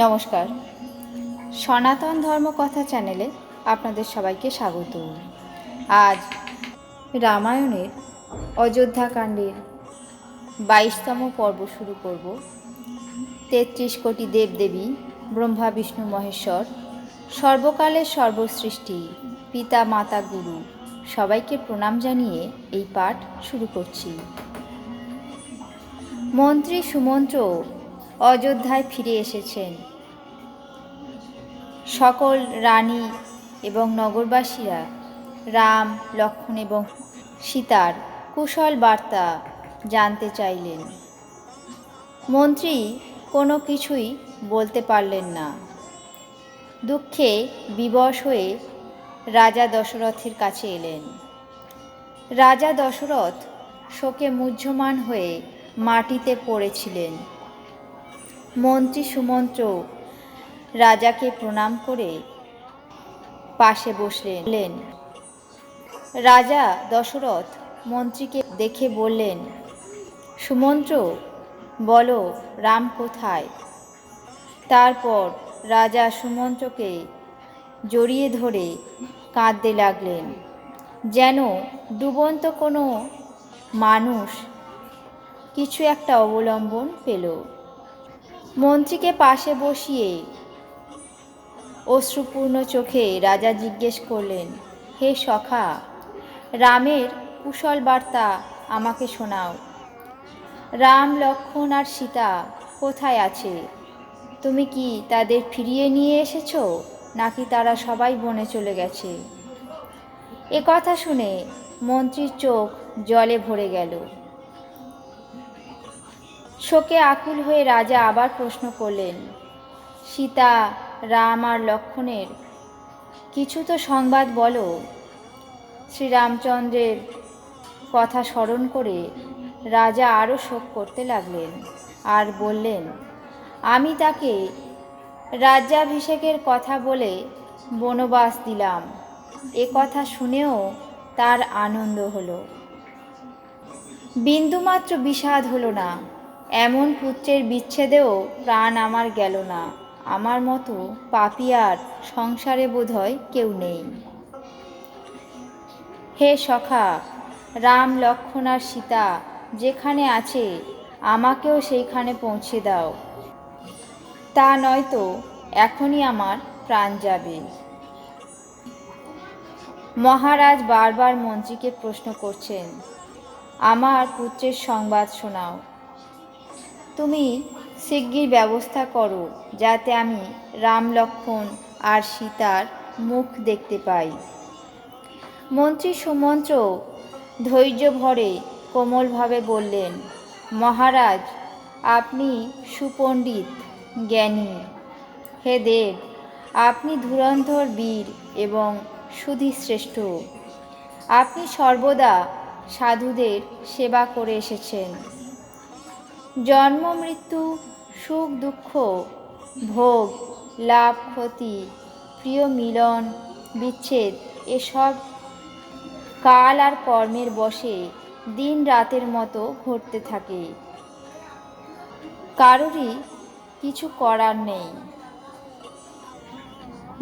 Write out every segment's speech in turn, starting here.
নমস্কার। সনাতন ধর্মকথা চ্যানেলে আপনাদের সবাইকে স্বাগত। আজ রামায়ণের অযোধ্যাকাণ্ডের 22তম পর্ব শুরু করব। 33 কোটি দেবদেবী, ব্রহ্মা বিষ্ণু মহেশ্বর, সর্বকালের সর্বসৃষ্টি, পিতা মাতা গুরু সবাইকে প্রণাম জানিয়ে এই পাঠ শুরু করছি। মন্ত্রী সুমন্ত্র অযোধ্যায় ফিরে এসেছেন। সকল রানী এবং নগরবাসীরা রাম, লক্ষ্মণ এবং সীতার কুশল বার্তা জানতে চাইলেন। মন্ত্রী কোনো কিছুই বলতে পারলেন না। দুঃখে বিবশ হয়ে রাজা দশরথের কাছে এলেন। রাজা দশরথ শোকে মুহ্যমান হয়ে মাটিতে পড়েছিলেন। মন্ত্রী সুমন্ত্র রাজাকে প্রণাম করে পাশে বসলেন। রাজা দশরথ মন্ত্রীকে দেখে বললেন, সুমন্ত্র, বলো রাম কোথায়? তারপর রাজা সুমন্ত্রকে জড়িয়ে ধরে কাঁদতে লাগলেন, যেন ডুবন্ত কোনো মানুষ কিছু একটা অবলম্বন পেল। মন্ত্রীকে পাশে বসিয়ে অশ্রুপূর্ণ চোখে রাজা জিজ্ঞেস করলেন, হে সখা, রামের কুশল বার্তা আমাকে শোনাও। রাম, লক্ষ্মণ আর সীতা কোথায় আছে? তুমি কি তাদের ফিরিয়ে নিয়ে এসেছো, নাকি তারা সবাই বনে চলে গেছে? এ কথা শুনে মন্ত্রীর চোখ জলে ভরে গেল। শোকে আকুল হয়ে রাজা আবার প্রশ্ন করলেন, সীতা, রাম আর লক্ষ্মণের কিছু তো সংবাদ বলো। শ্রীরামচন্দ্রের কথা স্মরণ করে রাজা আরও শোক করতে লাগলেন আর বললেন, আমি তাকে রাজ্যাভিষেকের কথা বলে বনবাস দিলাম। এ কথা শুনেও তার আনন্দ হলো, বিন্দুমাত্র বিষাদ হলো না। এমন পুত্রের বিচ্ছেদেও প্রাণ আমার গেল না। আমার মতো পাপী আর সংসারে বোধহয় কেউ নেই। হে সখা, রাম, লক্ষ্মণ আর সীতা যেখানে আছে আমাকেও সেইখানে পৌঁছে দাও। তা নয়তো এখনই আমার প্রাণ যাবে। মহারাজ বারবার মন্ত্রীকে প্রশ্ন করছেন, আমার পুত্রের সংবাদ শোনাও। তুমি শিগগির ব্যবস্থা করো যাতে আমি রাম, লক্ষ্মণ আর সীতার মুখ দেখতে পাই। মন্ত্রী সুমন্ত্র ধৈর্য ভরে কোমলভাবে বললেন, মহারাজ, আপনি সুপণ্ডিত, জ্ঞানী। হে দেব, আপনি ধুরন্ধর বীর এবং সুধীশ্রেষ্ঠ। আপনি সর্বদা সাধুদের সেবা করে এসেছেন। জন্ম মৃত্যু, সুখ দুঃখ, ভোগ লাভ ক্ষতি, প্রিয় মিলন বিচ্ছেদ, এসব কাল আর কর্মের বশে দিন রাতের মতো ঘটতে থাকে। কারোরই কিছু করার নেই।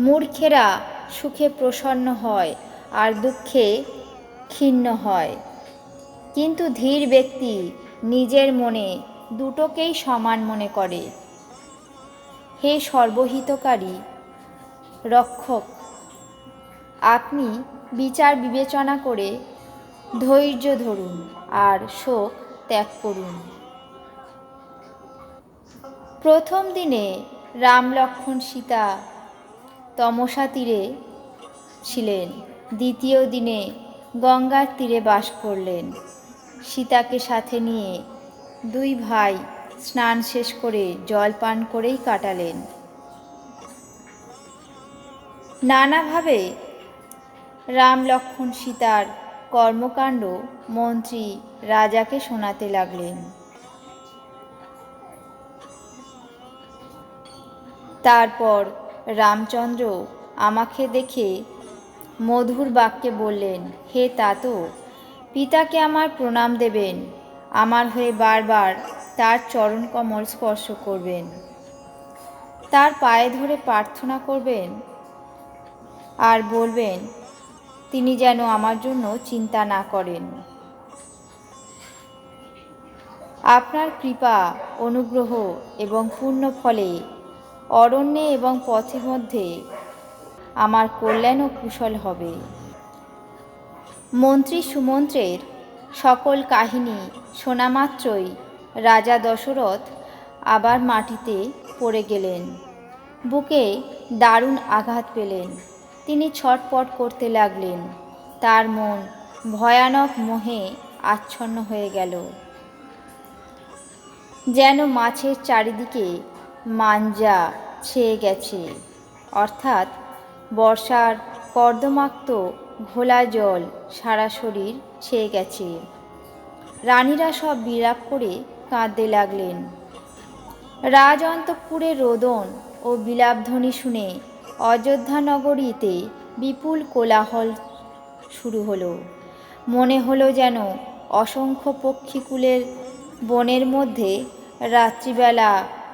মূর্খেরা সুখে প্রসন্ন হয় আর দুঃখে ক্ষীণ হয়, কিন্তু ধীর ব্যক্তি নিজের মনে দুটোকেই সমান মনে করে। হে সর্বহিতকারী রক্ষক, আপনি বিচার বিবেচনা করে ধৈর্য ধরুন আর শোক ত্যাগ করুন। প্রথম দিনে রাম, লক্ষ্মণ, সীতা তমসা তীরে ছিলেন। দ্বিতীয় দিনে গঙ্গার তীরে বাস করলেন। সীতাকে সাথে নিয়ে দুই ভাই স্নান শেষ করে জল পান করেই কাটালেন। নানাভাবে রাম, লক্ষ্মণ, সীতার কর্মকাণ্ড মন্ত্রী রাজাকে শোনাতে লাগলেন। তারপর রামচন্দ্র আমাকে দেখে মধুর বাক্যে বললেন, হে তাত, পিতাকে আমার প্রণাম দেবেন, আমার হয়ে বারবার তার চরণ কমল স্পর্শ করবেন। তার পায়ে ধরে প্রার্থনা করবেন আর বলবেন তিনি যেন আমার জন্য চিন্তা না করেন। আপনার কৃপা, অনুগ্রহ এবং পূর্ণ ফলে অরণ্যে এবং পথের মধ্যে আমার কল্যাণ ও কুশল হবে। মন্ত্রী সুমন্ত্রের সকল কাহিনী শোনা মাত্রই রাজা দশরথ আবার মাটিতে পড়ে গেলেন। বুকে দারুণ আঘাত পেলেন। তিনি ছটপট করতে লাগলেন। তার মন ভয়ানক মোহে আচ্ছন্ন হয়ে গেল। যেন মাছের চারিদিকে মাঞ্জা ছেয়ে গেছে, অর্থাৎ বর্ষার কর্দমাক্ত ঘোলা জল সারা শরীর ছেয়ে গেছে। রানীরা সব বিলাপ করে কাঁদতে লাগলেন। রাজ অন্তঃপুরে রোদন ও বিলাপধ্বনি শুনে অযোধ্যা নগরীতে বিপুল কোলাহল শুরু হলো। মনে হলো যেন অসংখ্য পক্ষীকুলের বনের মধ্যে রাত্রিবেলা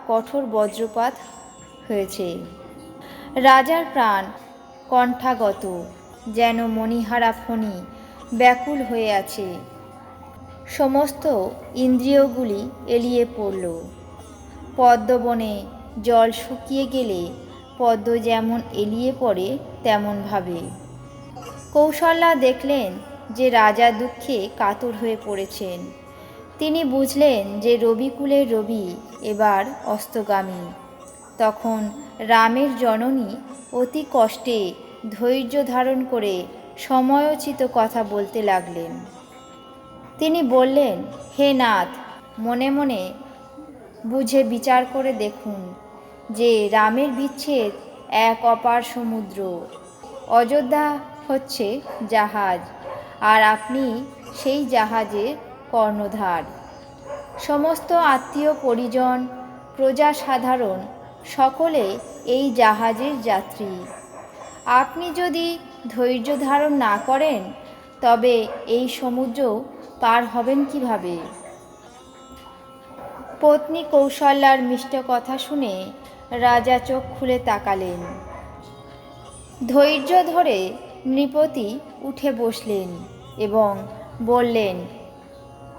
কঠোর বজ্রপাত হয়েছে। রাজার প্রাণ কণ্ঠাগত, যেন মণিহারা ফণি ব্যাকুল হয়ে আছে। সমস্ত ইন্দ্রিয়গুলি এলিয়ে পড়ল। পদ্মবনে জল শুকিয়ে গেলে পদ্ম যেমন এলিয়ে পড়ে তেমনভাবে। কৌশল্যা দেখলেন যে রাজা দুঃখে কাতর হয়ে পড়েছেন। তিনি বুঝলেন যে রবিকুলের রবি এবার অস্তগামী। তখন রামের জননী অতি কষ্টে ধৈর্য ধারণ করে সময়োচিত কথা বলতে লাগলেন। তিনি বললেন, হে নাথ, মনে মনে বুঝে বিচার করে দেখুন যে রামের বিচ্ছেদ এক অপার সমুদ্র। অযোধ্যা হচ্ছে জাহাজ, আর আপনি সেই জাহাজের কর্ণধার। সমস্ত আত্মীয় পরিজন, প্রজা সাধারণ সকলে এই জাহাজের যাত্রী। আপনি যদি ধৈর্য ধারণ না করেন তবে এই সমুদ্র পার হবেন কিভাবে? পত্নী কৌশল্যার মিষ্ট কথা শুনে রাজা চোখ খুলে তাকালেন। ধৈর্য ধরে নৃপতি উঠে বসলেন এবং বললেন,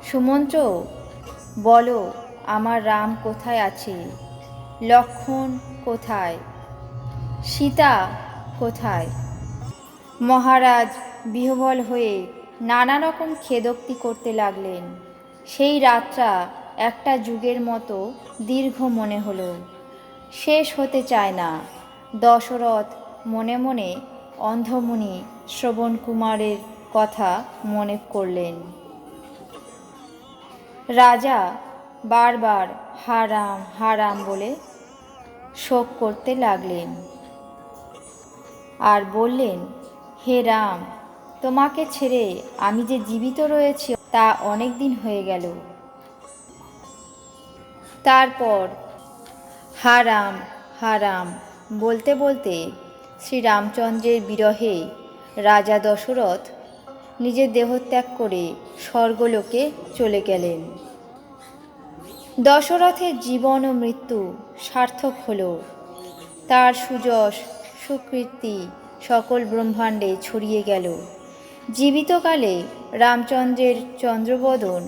সুমন্ত্র, বলো আমার রাম কোথায় আছে? লক্ষ্মণ কোথায়? সীতা কোথায়? মহারাজ বিহ্বল হয়ে নানা রকম খেদোক্তি করতে লাগলেন। সেই রাতটা একটা যুগের মতো দীর্ঘ মনে হলো। শেষ হতে চায় না। দশরথ মনে মনে অন্ধমুনি শ্রবণ কুমারের কথা মনে করলেন। রাজা বারবার হা রাম হা রাম বলে শোক করতে লাগলেন আর বললেন, হে রাম, তোমাকে ছেড়ে আমি যে জীবিত রয়েছি তা অনেক দিন হয়ে গেল। তারপর হা রাম বলতে বলতে শ্রীরামচন্দ্রের বিরহে রাজা দশরথ নিজের দেহত্যাগ করে স্বর্গলোকে চলে গেলেন। দশরথের জীবন ও মৃত্যু সার্থক হল। তার সুযশ সুকীর্তি সকল ব্রহ্মাণ্ডে ছড়িয়ে গেল। জীবিতকালে রামচন্দ্রের চন্দ্রবদন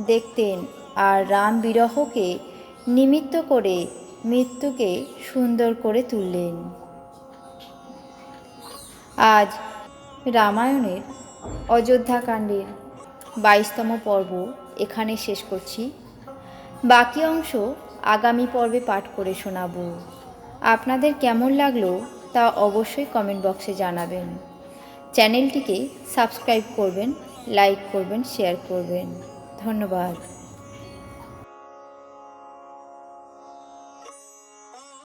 দেখতেন আর রাম বিরহকে নিমিত্ত করে মৃত্যুকে সুন্দর করে তুললেন। আজ রামায়ণের অযোধ্যাকাণ্ডের 22তম পর্ব এখানে শেষ করছি। বাকি অংশ আগামী পর্বে পাঠ করে শোনাব। আপনাদের কেমন লাগলো তা অবশ্যই কমেন্ট বক্সে জানাবেন। চ্যানেলটিকে সাবস্ক্রাইব করবেন, লাইক করবেন, শেয়ার করবেন। ধন্যবাদ।